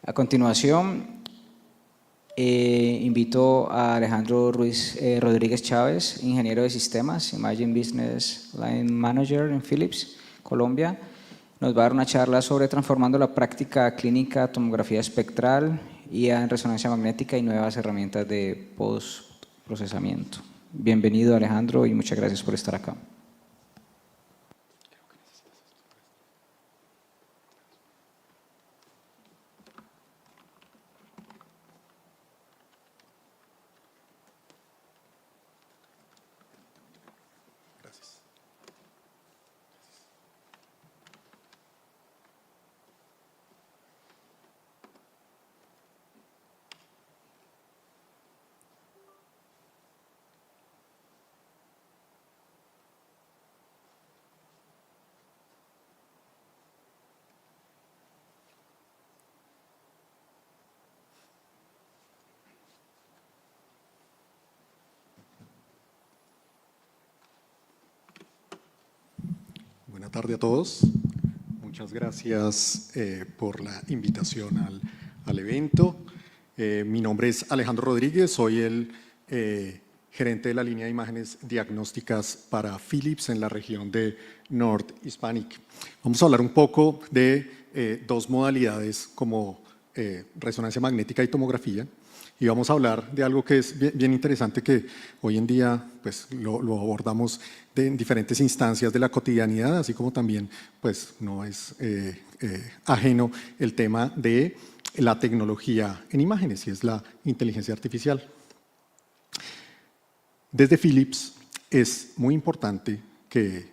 A continuación, invito a Alejandro Ruiz Rodríguez Chávez, ingeniero de sistemas, Imagine Business Line Manager en Philips, Colombia. Nos va a dar una charla sobre transformando la práctica clínica, tomografía espectral, IA en resonancia magnética y nuevas herramientas de postprocesamiento. Bienvenido, Alejandro, y muchas gracias por estar acá. Buenas tardes a todos. Muchas gracias por la invitación al evento. Mi nombre es Alejandro Rodríguez, soy el gerente de la línea de imágenes diagnósticas para Philips en la región de North Hispanic. Vamos a hablar un poco de dos modalidades como resonancia magnética y tomografía. Y vamos a hablar de algo que es bien interesante, que hoy en día pues, lo abordamos en diferentes instancias de la cotidianidad, así como también pues, no es ajeno el tema de la tecnología en imágenes, y es la inteligencia artificial. Desde Philips es muy importante que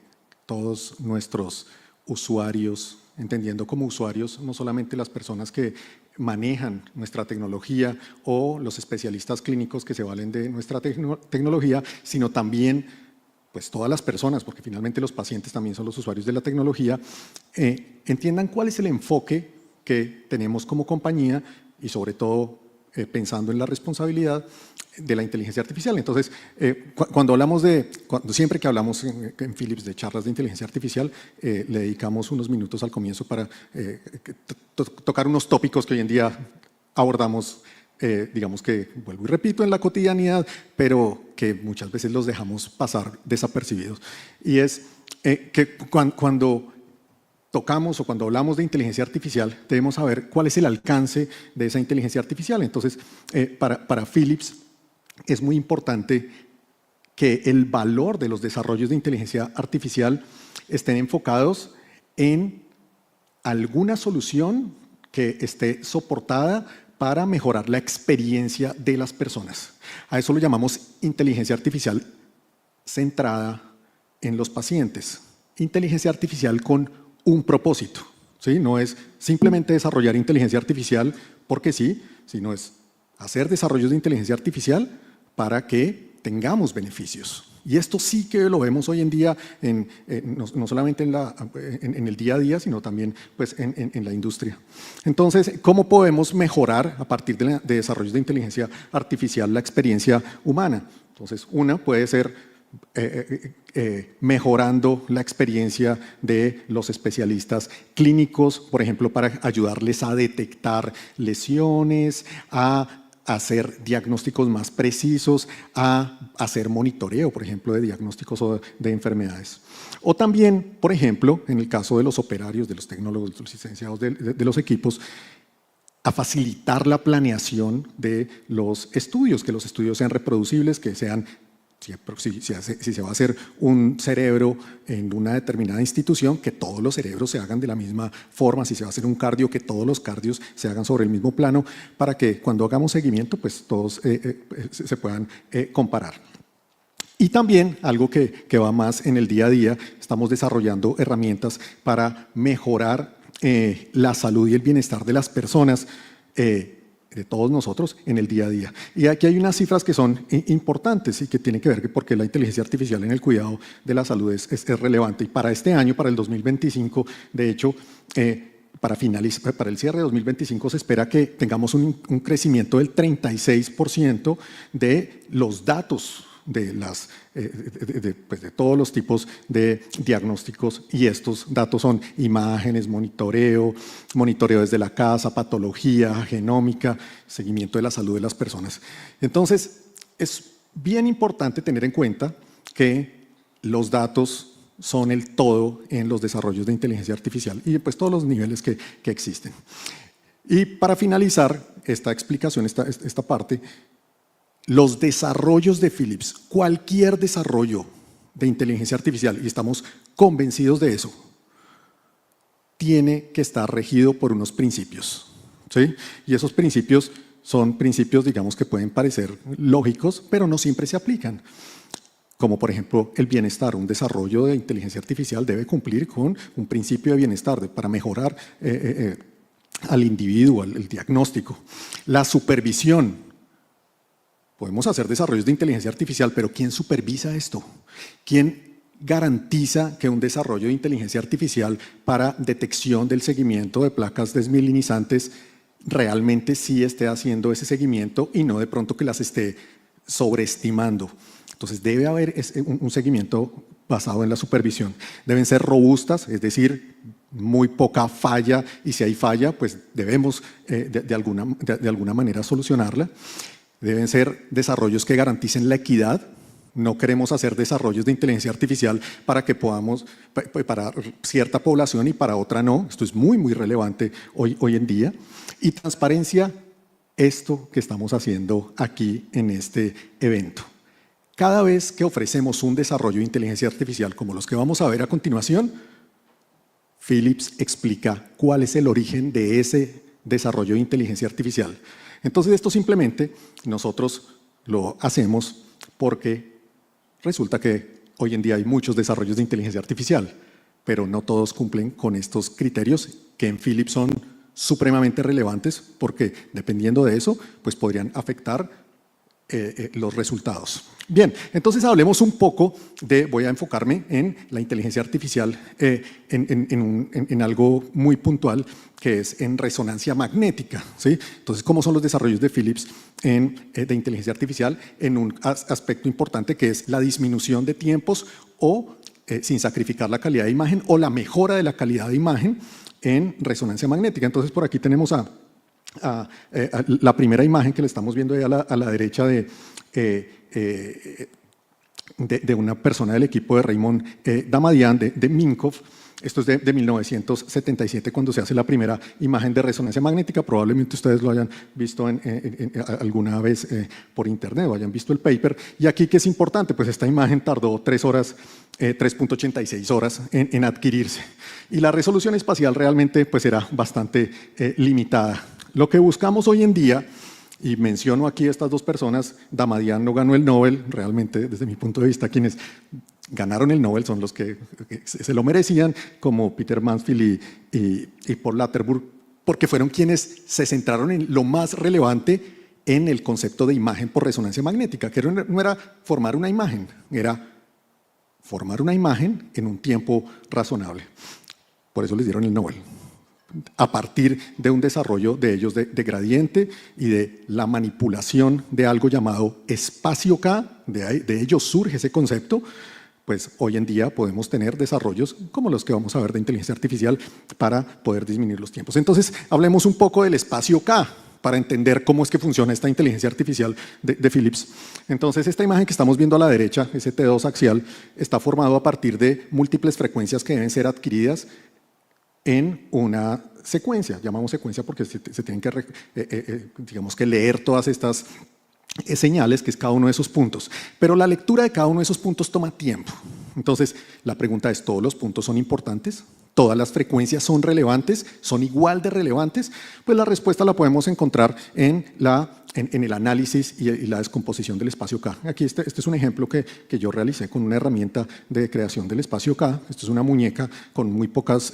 todos nuestros usuarios, entendiendo como usuarios no solamente las personas que manejan nuestra tecnología o los especialistas clínicos que se valen de nuestra tecnología, sino también pues, todas las personas, porque finalmente los pacientes también son los usuarios de la tecnología, entiendan cuál es el enfoque que tenemos como compañía y sobre todo pensando en la responsabilidad de la inteligencia artificial. Entonces, siempre que hablamos en Philips de charlas de inteligencia artificial, le dedicamos unos minutos al comienzo para tocar unos tópicos que hoy en día abordamos, digamos que, vuelvo y repito, en la cotidianidad, pero que muchas veces los dejamos pasar desapercibidos. Y es que cuando tocamos o cuando hablamos de inteligencia artificial, debemos saber cuál es el alcance de esa inteligencia artificial. Entonces, para Philips es muy importante que el valor de los desarrollos de inteligencia artificial estén enfocados en alguna solución que esté soportada para mejorar la experiencia de las personas. A eso lo llamamos inteligencia artificial centrada en los pacientes. Inteligencia artificial con un propósito, ¿sí? No es simplemente desarrollar inteligencia artificial porque sí, sino es hacer desarrollos de inteligencia artificial para que tengamos beneficios. Y esto sí que lo vemos hoy en día, no solamente en el día a día, sino también pues, en la industria. Entonces, ¿cómo podemos mejorar a partir de desarrollos de inteligencia artificial la experiencia humana? Entonces, una puede ser mejorando la experiencia de los especialistas clínicos, por ejemplo, para ayudarles a detectar lesiones, a hacer diagnósticos más precisos, a hacer monitoreo, por ejemplo, de diagnósticos o de enfermedades. O también, por ejemplo, en el caso de los operarios, de los tecnólogos, de los licenciados de los equipos, a facilitar la planeación de los estudios, que los estudios sean reproducibles, que sean, si se va a hacer un cerebro en una determinada institución, que todos los cerebros se hagan de la misma forma, si se va a hacer un cardio, que todos los cardios se hagan sobre el mismo plano, para que cuando hagamos seguimiento, pues todos se puedan comparar. Y también, algo que va más en el día a día, estamos desarrollando herramientas para mejorar la salud y el bienestar de las personas, de todos nosotros en el día a día. Y aquí hay unas cifras que son importantes y que tienen que ver con por qué la inteligencia artificial en el cuidado de la salud es relevante. Y para este año, para el 2025, de hecho, para el cierre de 2025 se espera que tengamos un crecimiento del 36% de los datos pues de todos los tipos de diagnósticos, y estos datos son imágenes, monitoreo desde la casa, patología, genómica, seguimiento de la salud de las personas. Entonces, es bien importante tener en cuenta que los datos son el todo en los desarrollos de inteligencia artificial y pues todos los niveles que existen. Y para finalizar esta explicación, esta parte, los desarrollos de Philips, cualquier desarrollo de inteligencia artificial, y estamos convencidos de eso, tiene que estar regido por unos principios, ¿sí? Y esos principios son principios, digamos, que pueden parecer lógicos, pero no siempre se aplican. Como por ejemplo el bienestar. Un desarrollo de inteligencia artificial debe cumplir con un principio de bienestar para mejorar al individuo, el diagnóstico. La supervisión. Podemos hacer desarrollos de inteligencia artificial, pero ¿quién supervisa esto? ¿Quién garantiza que un desarrollo de inteligencia artificial para detección del seguimiento de placas desmielinizantes realmente sí esté haciendo ese seguimiento y no de pronto que las esté sobreestimando? Entonces debe haber un seguimiento basado en la supervisión. Deben ser robustas, es decir, muy poca falla, y si hay falla, pues debemos de alguna manera solucionarla. Deben ser desarrollos que garanticen la equidad. No queremos hacer desarrollos de inteligencia artificial para que podamos, para cierta población y para otra no. Esto es muy, muy relevante hoy en día. Y transparencia, esto que estamos haciendo aquí en este evento. Cada vez que ofrecemos un desarrollo de inteligencia artificial como los que vamos a ver a continuación, Philips explica cuál es el origen de ese desarrollo de inteligencia artificial. Entonces, esto simplemente nosotros lo hacemos porque resulta que hoy en día hay muchos desarrollos de inteligencia artificial, pero no todos cumplen con estos criterios que en Philips son supremamente relevantes, porque dependiendo de eso, pues podrían afectar los resultados. Bien, entonces hablemos un poco voy a enfocarme en la inteligencia artificial, en algo muy puntual, que es en resonancia magnética, ¿sí? Entonces, ¿cómo son los desarrollos de Philips de inteligencia artificial? En un aspecto importante, que es la disminución de tiempos sin sacrificar la calidad de imagen, o la mejora de la calidad de imagen en resonancia magnética. Entonces, por aquí tenemos la primera imagen que le estamos viendo ahí a la derecha de una persona del equipo de Raymond Damadian, de Minkoff. Esto es de 1977, cuando se hace la primera imagen de resonancia magnética. Probablemente ustedes lo hayan visto alguna vez por internet, o hayan visto el paper. Y aquí, ¿qué es importante? Pues esta imagen tardó 3.86 horas en adquirirse. Y la resolución espacial realmente pues era bastante limitada. Lo que buscamos hoy en día, y menciono aquí a estas dos personas, Damadian no ganó el Nobel, realmente desde mi punto de vista quienes ganaron el Nobel son los que se lo merecían, como Peter Mansfield y Paul Atterburg, porque fueron quienes se centraron en lo más relevante en el concepto de imagen por resonancia magnética, que no era formar una imagen, era formar una imagen en un tiempo razonable. Por eso les dieron el Nobel, a partir de un desarrollo de ellos de gradiente y de la manipulación de algo llamado espacio K. De ellos surge ese concepto. Pues hoy en día podemos tener desarrollos como los que vamos a ver de inteligencia artificial para poder disminuir los tiempos. Entonces, hablemos un poco del espacio K para entender cómo es que funciona esta inteligencia artificial de Philips. Entonces, esta imagen que estamos viendo a la derecha, ese T2 axial, está formado a partir de múltiples frecuencias que deben ser adquiridas en una secuencia. Llamamos secuencia porque se tienen que, digamos, que leer todas estas señales, que es cada uno de esos puntos. Pero la lectura de cada uno de esos puntos toma tiempo. Entonces, la pregunta es, ¿todos los puntos son importantes? ¿Todas las frecuencias son relevantes? ¿Son igual de relevantes? Pues la respuesta la podemos encontrar en el análisis y la descomposición del espacio K. Aquí este es un ejemplo que yo realicé con una herramienta de creación del espacio K. Esto es una muñeca con muy pocas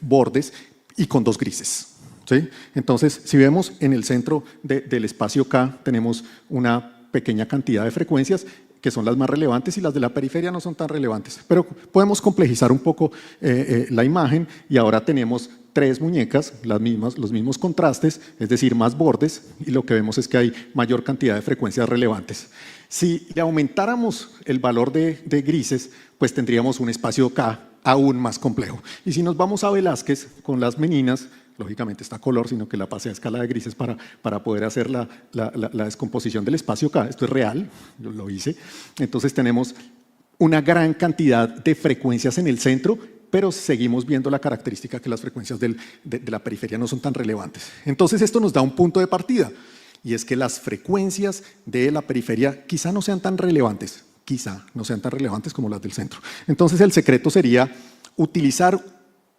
bordes y con dos grises, ¿sí? Entonces, si vemos en el centro del espacio K, tenemos una pequeña cantidad de frecuencias que son las más relevantes, y las de la periferia no son tan relevantes. Pero podemos complejizar un poco la imagen, y ahora tenemos tres muñecas, los mismos contrastes, es decir, más bordes, y lo que vemos es que hay mayor cantidad de frecuencias relevantes. Si le aumentáramos el valor de grises, pues tendríamos un espacio K aún más complejo. Y si nos vamos a Velázquez con las meninas, lógicamente está a color, sino que la pasé a escala de grises para poder hacer la descomposición del espacio K. Esto es real, yo lo hice. Entonces tenemos una gran cantidad de frecuencias en el centro, pero seguimos viendo la característica que las frecuencias de la periferia no son tan relevantes. Entonces esto nos da un punto de partida, y es que las frecuencias de la periferia quizá no sean tan relevantes, como las del centro. Entonces el secreto sería utilizar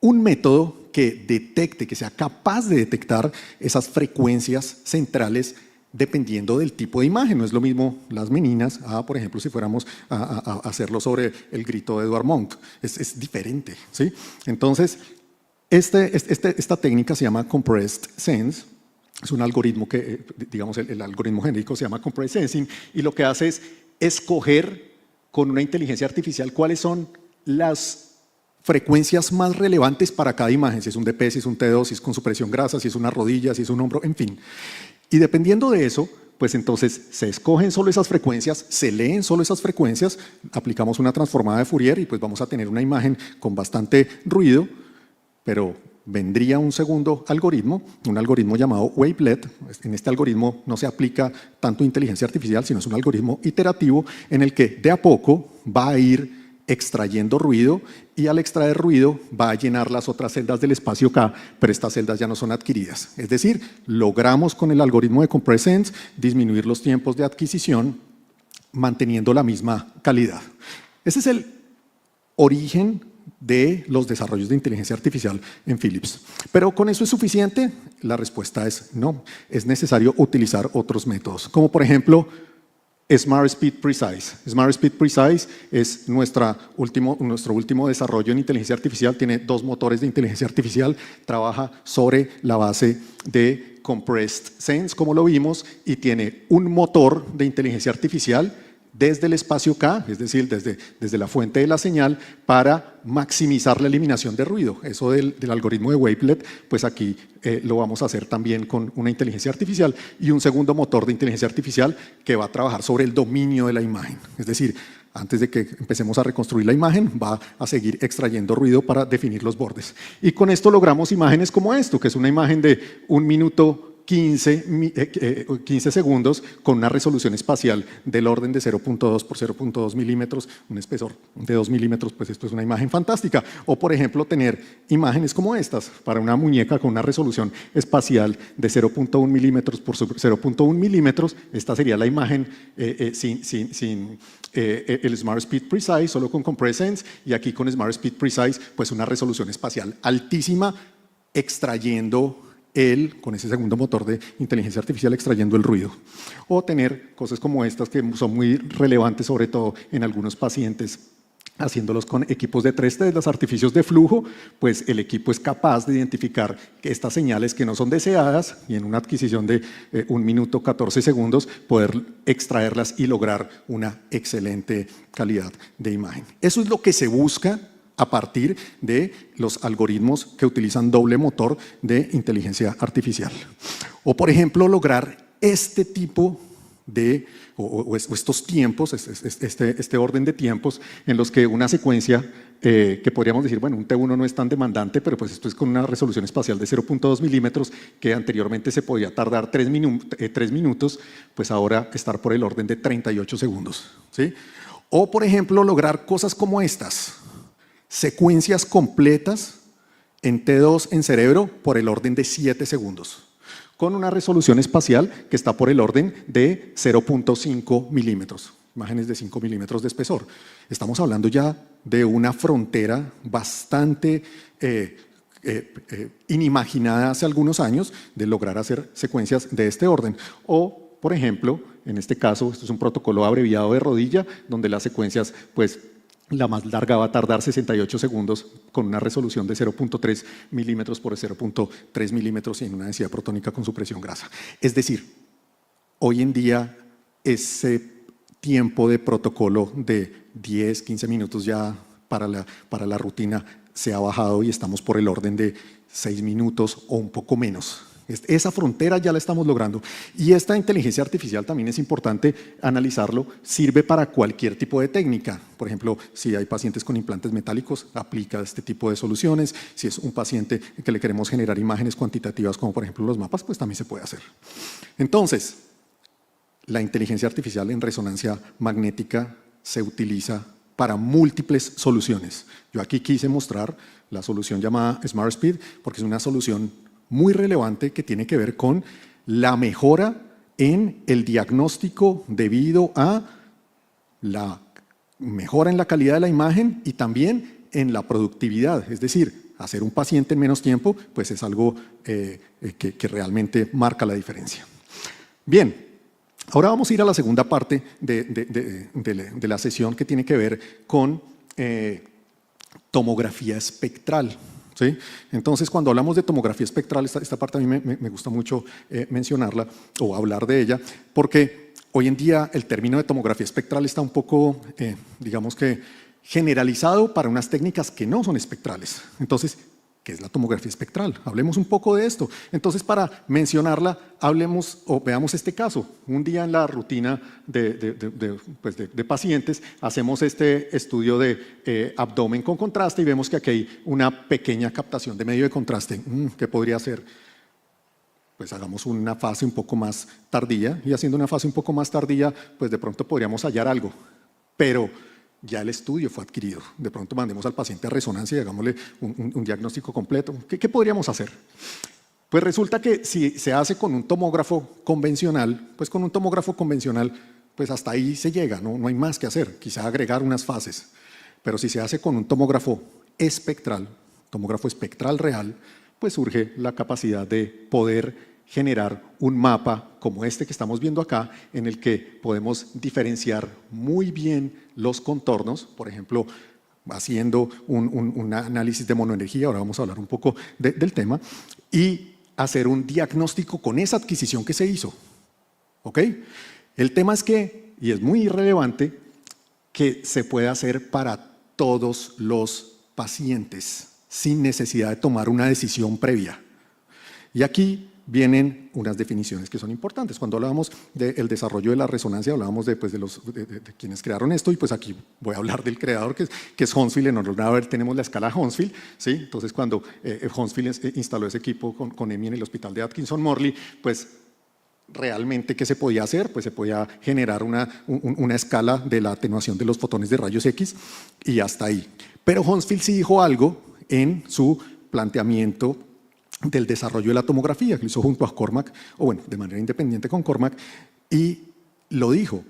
un método que detecte, que sea capaz de detectar esas frecuencias centrales dependiendo del tipo de imagen. No es lo mismo las meninas, por ejemplo, si fuéramos a hacerlo sobre el grito de Edvard Munch. Es diferente, ¿sí? Entonces, esta técnica se llama Compressed Sense. Es un algoritmo que, digamos, el algoritmo genérico se llama Compressed Sensing, y lo que hace es escoger con una inteligencia artificial cuáles son las frecuencias más relevantes para cada imagen, si es un DP, si es un T2, si es con supresión grasa, si es una rodilla, si es un hombro, en fin. Y dependiendo de eso, pues entonces se escogen solo esas frecuencias, se leen solo esas frecuencias, aplicamos una transformada de Fourier y pues vamos a tener una imagen con bastante ruido, pero vendría un segundo algoritmo, un algoritmo llamado Wavelet. En este algoritmo no se aplica tanto inteligencia artificial, sino es un algoritmo iterativo en el que de a poco va a ir extrayendo ruido, y al extraer ruido va a llenar las otras celdas del espacio K, pero estas celdas ya no son adquiridas. Es decir, logramos con el algoritmo de Compressed Sense disminuir los tiempos de adquisición manteniendo la misma calidad. Ese es el origen de los desarrollos de inteligencia artificial en Philips. ¿Pero con eso es suficiente? La respuesta es no. Es necesario utilizar otros métodos, como por ejemplo Smart Speed Precise. Smart Speed Precise es nuestro último desarrollo en inteligencia artificial. Tiene dos motores de inteligencia artificial, trabaja sobre la base de Compressed Sense, como lo vimos, y tiene un motor de inteligencia artificial desde el espacio K, es decir, desde la fuente de la señal, para maximizar la eliminación de ruido. Eso del algoritmo de Wavelet, pues aquí lo vamos a hacer también con una inteligencia artificial, y un segundo motor de inteligencia artificial que va a trabajar sobre el dominio de la imagen. Es decir, antes de que empecemos a reconstruir la imagen, va a seguir extrayendo ruido para definir los bordes. Y con esto logramos imágenes como esto, que es una imagen de 1 minuto 15 segundos con una resolución espacial del orden de 0.2 por 0.2 milímetros, un espesor de 2 milímetros, pues esto es una imagen fantástica. O por ejemplo tener imágenes como estas para una muñeca con una resolución espacial de 0.1 milímetros por 0.1 milímetros. Esta sería la imagen sin el Smart Speed Precise, solo con Compressed Sense, y aquí con Smart Speed Precise pues una resolución espacial altísima, extrayendo con ese segundo motor de inteligencia artificial, extrayendo el ruido. O tener cosas como estas que son muy relevantes, sobre todo en algunos pacientes, haciéndolos con equipos de 3D, los artificios de flujo, pues el equipo es capaz de identificar que estas señales que no son deseadas, y en una adquisición de 1 minuto 14 segundos, poder extraerlas y lograr una excelente calidad de imagen. Eso es lo que se busca a partir de los algoritmos que utilizan doble motor de inteligencia artificial. O por ejemplo, lograr este tipo de, o estos tiempos, este orden de tiempos en los que una secuencia que podríamos decir, bueno, un T1 no es tan demandante, pero pues esto es con una resolución espacial de 0.2 milímetros, que anteriormente se podía tardar 3 minutos, pues ahora estar por el orden de 38 segundos. ¿Sí? O por ejemplo, lograr cosas como estas: secuencias completas en T2 en cerebro por el orden de 7 segundos, con una resolución espacial que está por el orden de 0.5 milímetros, imágenes de 5 milímetros de espesor. Estamos hablando ya de una frontera bastante inimaginada hace algunos años, de lograr hacer secuencias de este orden. O, por ejemplo, en este caso, esto es un protocolo abreviado de rodilla, donde las secuencias, pues, la más larga va a tardar 68 segundos con una resolución de 0.3 milímetros por 0.3 milímetros y en una densidad protónica con supresión grasa. Es decir, hoy en día ese tiempo de protocolo de 10, 15 minutos ya para la rutina se ha bajado y estamos por el orden de 6 minutos o un poco menos. Esa frontera ya la estamos logrando. Y esta inteligencia artificial también es importante analizarlo, sirve para cualquier tipo de técnica. Por ejemplo, si hay pacientes con implantes metálicos, aplica este tipo de soluciones. Si es un paciente que le queremos generar imágenes cuantitativas, como por ejemplo los mapas, pues también se puede hacer. Entonces, la inteligencia artificial en resonancia magnética se utiliza para múltiples soluciones. Yo aquí quise mostrar la solución llamada Smart Speed, porque es una solución muy relevante que tiene que ver con la mejora en el diagnóstico debido a la mejora en la calidad de la imagen y también en la productividad. Es decir, hacer un paciente en menos tiempo pues es algo que realmente marca la diferencia. Bien, ahora vamos a ir a la segunda parte de la sesión, que tiene que ver con tomografía espectral. ¿Sí? Entonces, cuando hablamos de tomografía espectral, esta parte a mí me gusta mucho mencionarla o hablar de ella, porque hoy en día el término de tomografía espectral está un poco, digamos que, generalizado para unas técnicas que no son espectrales. Entonces, ¿qué es la tomografía espectral? Hablemos un poco de esto. Entonces, para mencionarla, hablemos o veamos este caso. Un día en la rutina de pacientes hacemos este estudio de abdomen con contraste y vemos que aquí hay una pequeña captación de medio de contraste. ¿Qué podría ser? Pues hagamos una fase un poco más tardía, y haciendo una fase un poco más tardía, pues de pronto podríamos hallar algo. Pero ya el estudio fue adquirido. De pronto mandemos al paciente a resonancia y hagámosle un diagnóstico completo. ¿Qué podríamos hacer? Pues resulta que si se hace con un tomógrafo convencional, pues con un tomógrafo convencional, pues hasta ahí se llega, no hay más que hacer, quizá agregar unas fases. Pero si se hace con un tomógrafo espectral real, pues surge la capacidad de poder generar un mapa como este que estamos viendo acá, en el que podemos diferenciar muy bien los contornos, por ejemplo, haciendo un análisis de monoenergía, ahora vamos a hablar un poco del tema, y hacer un diagnóstico con esa adquisición que se hizo. ¿Ok? El tema es que, y es muy relevante, que se puede hacer para todos los pacientes, sin necesidad de tomar una decisión previa. Y aquí vienen unas definiciones que son importantes. Cuando hablábamos del desarrollo de la resonancia, hablábamos de quienes crearon esto, y pues aquí voy a hablar del creador, que es Hounsfield. En honor a ver, tenemos la escala Hounsfield, ¿sí? Entonces, cuando Hounsfield instaló ese equipo con EMI en el hospital de Atkinson Morley, pues realmente, ¿qué se podía hacer? Pues se podía generar una escala de la atenuación de los fotones de rayos X, y hasta ahí. Pero Hounsfield sí dijo algo en su planteamiento del desarrollo de la tomografía, que lo hizo junto a Cormack, o bueno, de manera independiente con Cormack, y lo dijo: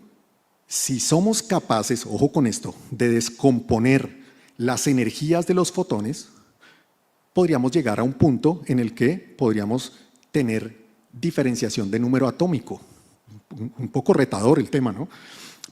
si somos capaces, ojo con esto, de descomponer las energías de los fotones, podríamos llegar a un punto en el que podríamos tener diferenciación de número atómico. Un poco retador el tema, ¿no?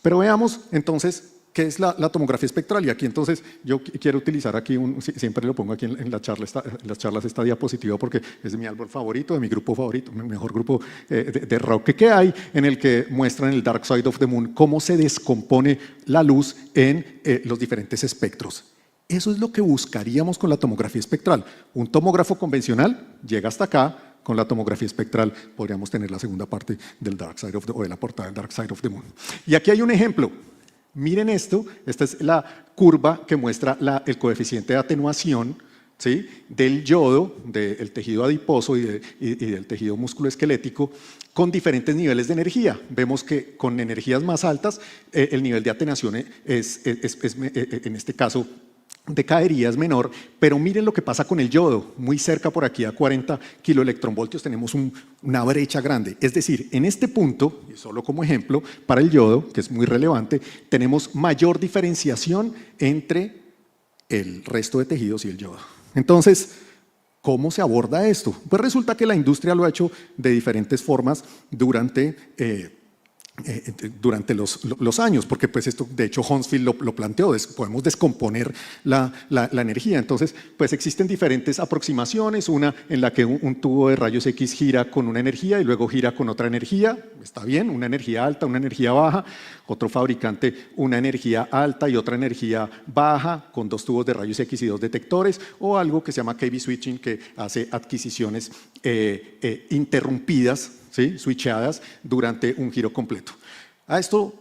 Pero veamos entonces ¿qué es la tomografía espectral? Y aquí entonces yo quiero utilizar aquí, siempre lo pongo aquí en las charlas esta diapositiva, porque es mi árbol favorito, de mi grupo favorito, mi mejor grupo de rock que hay, en el que muestran el Dark Side of the Moon, cómo se descompone la luz en los diferentes espectros. Eso es lo que buscaríamos con la tomografía espectral. Un tomógrafo convencional llega hasta acá. Con la tomografía espectral podríamos tener la segunda parte del Dark Side o de la portada del Dark Side of the Moon. Y aquí hay un ejemplo. Miren esto, esta es la curva que muestra el coeficiente de atenuación, ¿sí?, del yodo, del tejido adiposo y del tejido musculoesquelético, con diferentes niveles de energía. Vemos que con energías más altas el nivel de atenuación en este caso decaería, es menor, pero miren lo que pasa con el yodo. Muy cerca por aquí, a 40 kiloelectronvoltios, tenemos una brecha grande. Es decir, en este punto, y solo como ejemplo, para el yodo, que es muy relevante, tenemos mayor diferenciación entre el resto de tejidos y el yodo. Entonces, ¿cómo se aborda esto? Pues resulta que la industria lo ha hecho de diferentes formas durante durante los años, porque pues esto, de hecho, Hounsfield lo planteó, podemos descomponer la energía. Entonces, pues existen diferentes aproximaciones, una en la que un tubo de rayos X gira con una energía y luego gira con otra energía, está bien, una energía alta, una energía baja, otro fabricante una energía alta y otra energía baja con 2 tubos de rayos X y 2 detectores, o algo que se llama KB switching, que hace adquisiciones interrumpidas, ¿sí? Switchadas durante un giro completo. A esto,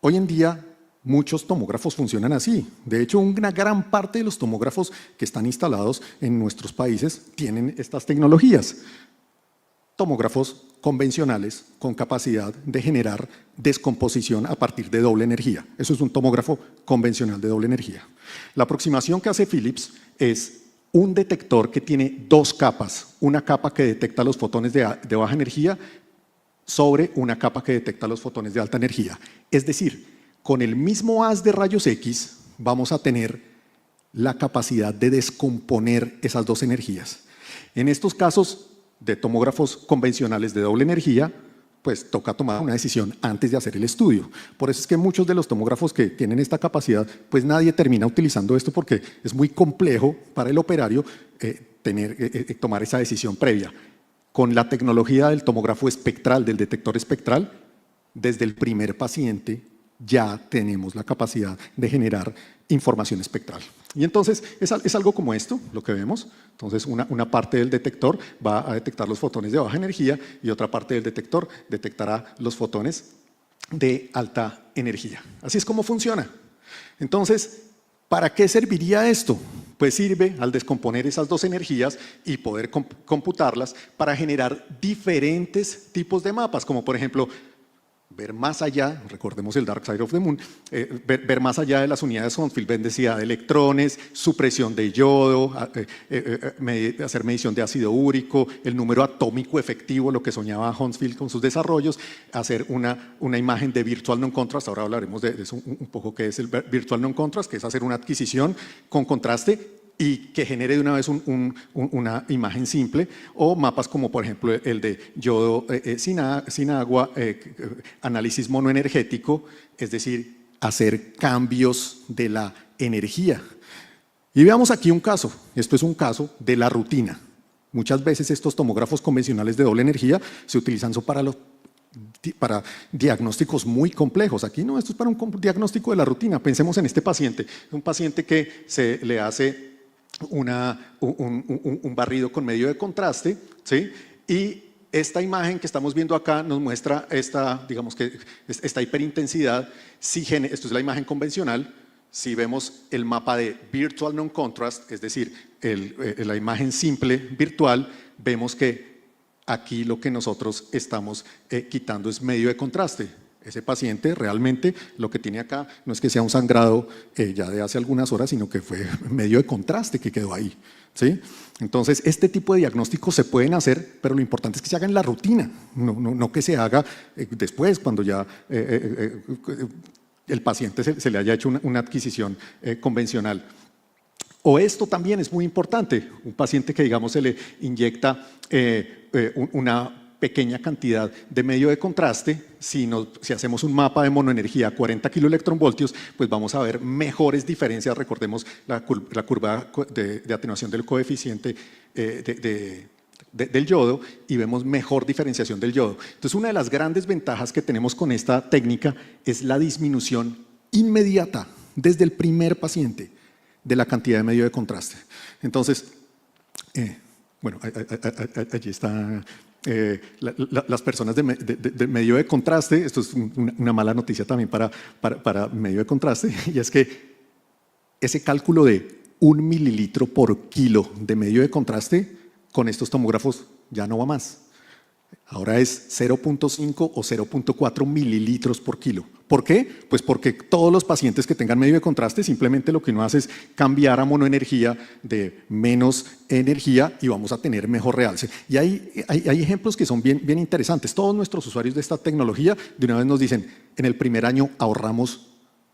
hoy en día, muchos tomógrafos funcionan así. De hecho, una gran parte de los tomógrafos que están instalados en nuestros países tienen estas tecnologías. Tomógrafos convencionales con capacidad de generar descomposición a partir de doble energía. Eso es un tomógrafo convencional de doble energía. La aproximación que hace Philips es un detector que tiene 2 capas, una capa que detecta los fotones de baja energía sobre una capa que detecta los fotones de alta energía. Es decir, con el mismo haz de rayos X vamos a tener la capacidad de descomponer esas 2 energías. En estos casos de tomógrafos convencionales de doble energía, pues toca tomar una decisión antes de hacer el estudio. Por eso es que muchos de los tomógrafos que tienen esta capacidad, pues nadie termina utilizando esto porque es muy complejo para el operario tomar esa decisión previa. Con la tecnología del tomógrafo espectral, del detector espectral, desde el primer paciente ya tenemos la capacidad de generar información espectral. Y entonces es algo como esto, lo que vemos. Entonces una parte del detector va a detectar los fotones de baja energía y otra parte del detector detectará los fotones de alta energía. Así es como funciona. Entonces, ¿para qué serviría esto? Pues sirve al descomponer esas 2 energías y poder computarlas para generar diferentes tipos de mapas, como por ejemplo, ver más allá, recordemos el Dark Side of the Moon, ver más allá de las unidades Hounsfield, densidad de electrones, supresión de yodo, hacer medición de ácido úrico, el número atómico efectivo, lo que soñaba Hounsfield con sus desarrollos, hacer una imagen de Virtual Non-Contrast. Ahora hablaremos de eso un poco, que es el Virtual Non-Contrast, que es hacer una adquisición con contraste y que genere de una vez una imagen simple, o mapas como por ejemplo el de yodo sin agua, análisis monoenergético, es decir, hacer cambios de la energía. Y veamos aquí un caso, esto es un caso de la rutina. Muchas veces estos tomógrafos convencionales de doble energía se utilizan para diagnósticos muy complejos. Aquí no, esto es para un diagnóstico de la rutina. Pensemos en este paciente, un paciente que se le hace un barrido con medio de contraste, ¿sí? Y esta imagen que estamos viendo acá nos muestra esta hiperintensidad. Esto es la imagen convencional. Si vemos el mapa de Virtual Non-Contrast, es decir, la imagen simple virtual, vemos que aquí lo que nosotros estamos quitando es medio de contraste. Ese paciente realmente lo que tiene acá no es que sea un sangrado ya de hace algunas horas, sino que fue medio de contraste que quedó ahí, ¿sí? Entonces, este tipo de diagnósticos se pueden hacer, pero lo importante es que se haga en la rutina, no que se haga después, cuando ya el paciente se le haya hecho una adquisición convencional. O esto también es muy importante, un paciente que digamos se le inyecta una pequeña cantidad de medio de contraste, si hacemos un mapa de monoenergía a 40 kiloelectronvoltios, pues vamos a ver mejores diferencias. Recordemos la curva de atenuación del coeficiente del yodo, y vemos mejor diferenciación del yodo. Entonces, una de las grandes ventajas que tenemos con esta técnica es la disminución inmediata, desde el primer paciente, de la cantidad de medio de contraste. Entonces, bueno, allí está las personas de medio de contraste. Esto es una mala noticia también para medio de contraste, y es que ese cálculo de 1 mililitro por kilo de medio de contraste con estos tomógrafos ya no va más. Ahora es 0.5 o 0.4 mililitros por kilo. ¿Por qué? Pues porque todos los pacientes que tengan medio de contraste, simplemente lo que uno hace es cambiar a monoenergía de menos energía y vamos a tener mejor realce. Y hay ejemplos que son bien interesantes. Todos nuestros usuarios de esta tecnología de una vez nos dicen, en el primer año ahorramos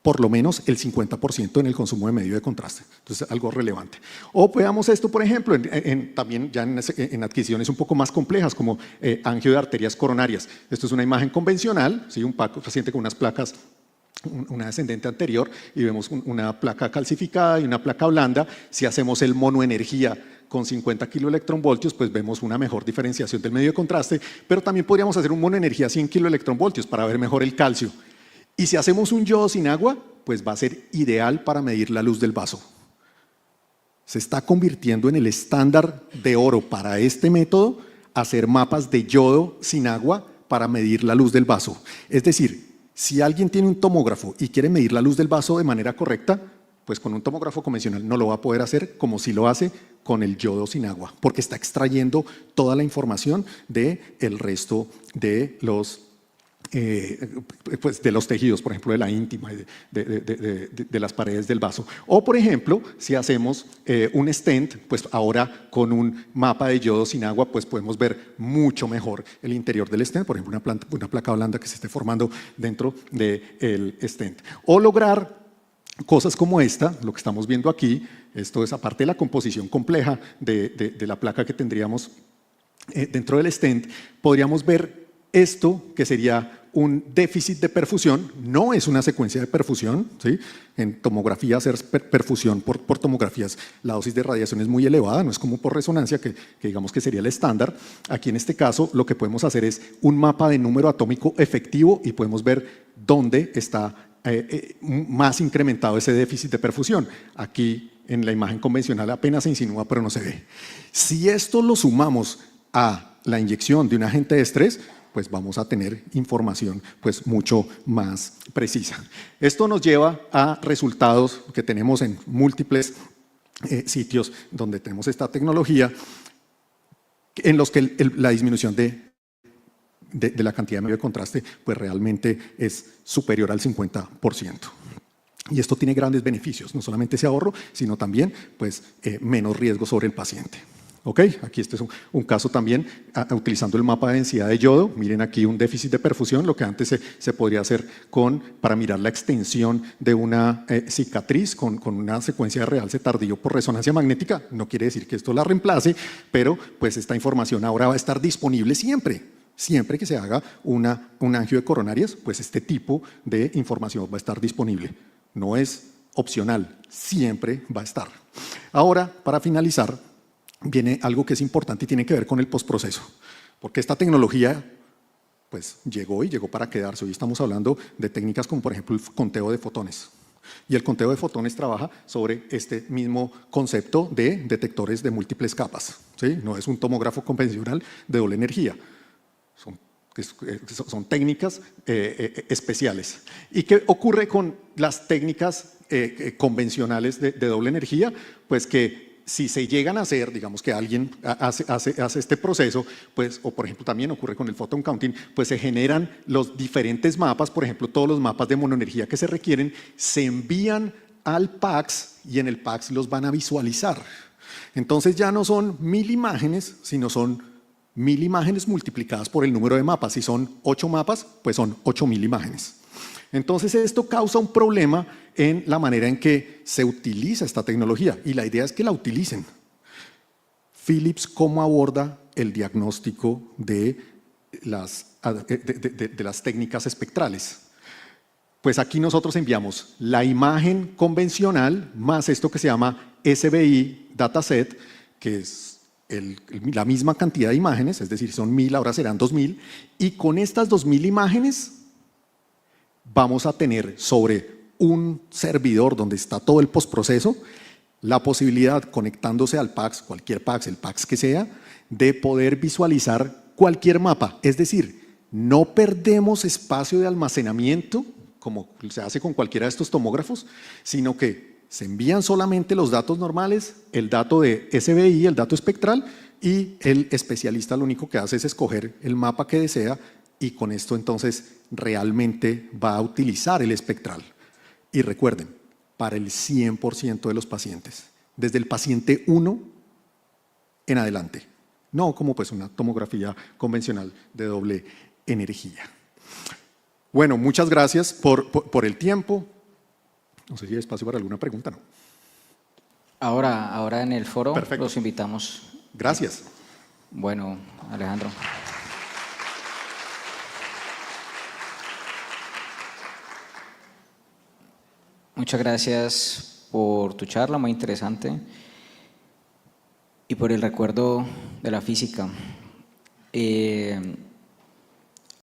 por lo menos el 50% en el consumo de medio de contraste. Entonces, algo relevante. O veamos esto, por ejemplo, también ya en adquisiciones un poco más complejas, como angio de arterias coronarias. Esto es una imagen convencional, ¿sí? Un paciente con unas placas, una descendente anterior, y vemos una placa calcificada y una placa blanda. Si hacemos el monoenergía con 50 kiloelectronvoltios, pues vemos una mejor diferenciación del medio de contraste, pero también podríamos hacer un monoenergía 100 kiloelectronvoltios para ver mejor el calcio. Y si hacemos un yodo sin agua, pues va a ser ideal para medir la luz del vaso. Se está convirtiendo en el estándar de oro para este método hacer mapas de yodo sin agua para medir la luz del vaso. Es decir, si alguien tiene un tomógrafo y quiere medir la luz del vaso de manera correcta, pues con un tomógrafo convencional no lo va a poder hacer como si lo hace con el yodo sin agua, porque está extrayendo toda la información del resto de los de los tejidos, por ejemplo, de la íntima, de las paredes del vaso. O, por ejemplo, si hacemos un stent, pues ahora con un mapa de yodo sin agua, pues podemos ver mucho mejor el interior del stent, por ejemplo, una placa blanda que se esté formando dentro del stent. O lograr cosas como esta, lo que estamos viendo aquí. Esto es aparte de la composición compleja de la placa que tendríamos dentro del stent, podríamos ver esto que sería un déficit de perfusión. No es una secuencia de perfusión, ¿sí? En tomografía hacer perfusión por tomografías, la dosis de radiación es muy elevada, no es como por resonancia que digamos que sería el estándar. Aquí en este caso lo que podemos hacer es un mapa de número atómico efectivo y podemos ver dónde está más incrementado ese déficit de perfusión. Aquí en la imagen convencional apenas se insinúa, pero no se ve. Si esto lo sumamos a la inyección de un agente de estrés, pues vamos a tener información pues mucho más precisa. Esto nos lleva a resultados que tenemos en múltiples sitios donde tenemos esta tecnología, en los que la disminución de la cantidad de medio de contraste pues realmente es superior al 50%. Y esto tiene grandes beneficios, no solamente ese ahorro, sino también pues, menos riesgo sobre el paciente. ¿Ok? Aquí este es un caso también utilizando el mapa de densidad de yodo. Miren aquí un déficit de perfusión, lo que antes se podría hacer para mirar la extensión de una cicatriz con una secuencia de realce tardío por resonancia magnética. No quiere decir que esto la reemplace, pero pues esta información ahora va a estar disponible siempre. Siempre que se haga un angio de coronarias, pues este tipo de información va a estar disponible. No es opcional, siempre va a estar. Ahora, para finalizar, viene algo que es importante y tiene que ver con el postproceso, porque esta tecnología pues llegó para quedarse. Hoy estamos hablando de técnicas como por ejemplo el conteo de fotones, y el conteo de fotones trabaja sobre este mismo concepto de detectores de múltiples capas, ¿sí? No es un tomógrafo convencional de doble energía, son técnicas especiales. ¿Y qué ocurre con las técnicas convencionales de doble energía? Pues que si se llegan a hacer, digamos que alguien hace este proceso, pues, o por ejemplo también ocurre con el photon counting, pues se generan los diferentes mapas, por ejemplo todos los mapas de monoenergía que se requieren, se envían al PACS y en el PACS los van a visualizar. Entonces ya no son 1000 imágenes, sino son 1000 imágenes multiplicadas por el número de mapas. Si son 8 mapas, pues son 8000 imágenes. Entonces esto causa un problema en la manera en que se utiliza esta tecnología, y la idea es que la utilicen. Philips, ¿cómo aborda el diagnóstico de las técnicas espectrales? Pues aquí nosotros enviamos la imagen convencional más esto que se llama SBI Dataset, que es la misma cantidad de imágenes, es decir, son 1000, ahora serán 2000, y con estas 2000 imágenes vamos a tener sobre un servidor donde está todo el postproceso la posibilidad, conectándose al PACS, cualquier PACS, el PACS que sea, de poder visualizar cualquier mapa. Es decir, no perdemos espacio de almacenamiento como se hace con cualquiera de estos tomógrafos, sino que se envían solamente los datos normales, el dato de SBI, el dato espectral, y el especialista lo único que hace es escoger el mapa que desea, y con esto entonces realmente va a utilizar el espectral. Y recuerden, para el 100% de los pacientes, desde el paciente 1 en adelante, no como pues una tomografía convencional de doble energía. Bueno, muchas gracias por el tiempo. No sé si hay espacio para alguna pregunta, ¿no? Ahora en el foro Perfecto. los invitamos. Gracias. Bueno, Alejandro. Muchas gracias por tu charla, muy interesante, y por el recuerdo de la física.